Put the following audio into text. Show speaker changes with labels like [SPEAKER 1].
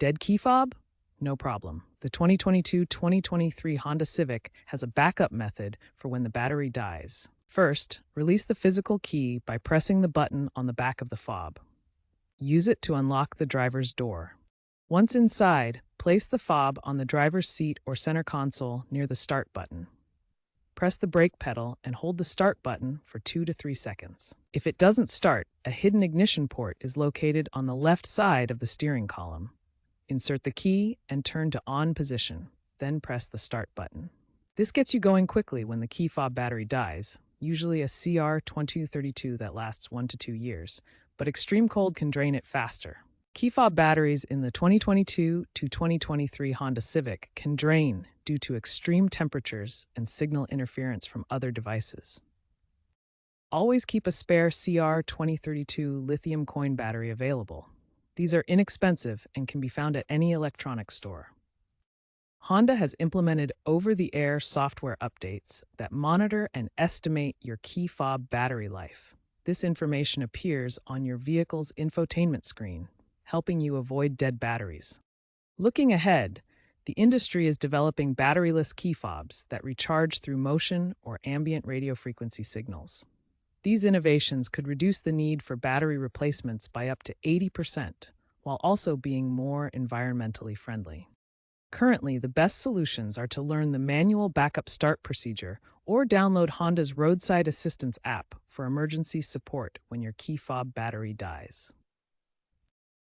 [SPEAKER 1] Dead key fob? No problem. The 2022-2023 Honda Civic has a backup method for when the battery dies. First, release the physical key by pressing the button on the back of the fob. Use it to unlock the driver's door. Once inside, place the fob on the driver's seat or center console near the start button. Press the brake pedal and hold the start button for 2 to 3 seconds. If it doesn't start, a hidden ignition port is located on the left side of the steering column. Insert the key and turn to on position, then press the start button. This gets you going quickly when the key fob battery dies, usually a CR2232 that lasts 1 to 2 years, but extreme cold can drain it faster. Key fob batteries in the 2022 to 2023 Honda Civic can drain due to extreme temperatures and signal interference from other devices. Always keep a spare CR2032 lithium coin battery available. These are inexpensive and can be found at any electronics store. Honda has implemented over-the-air software updates that monitor and estimate your key fob battery life. This information appears on your vehicle's infotainment screen, helping you avoid dead batteries. Looking ahead, the industry is developing batteryless key fobs that recharge through motion or ambient radio frequency signals. These innovations could reduce the need for battery replacements by up to 80%, while also being more environmentally friendly. Currently, the best solutions are to learn the manual backup start procedure or download Honda's roadside assistance app for emergency support when your key fob battery dies.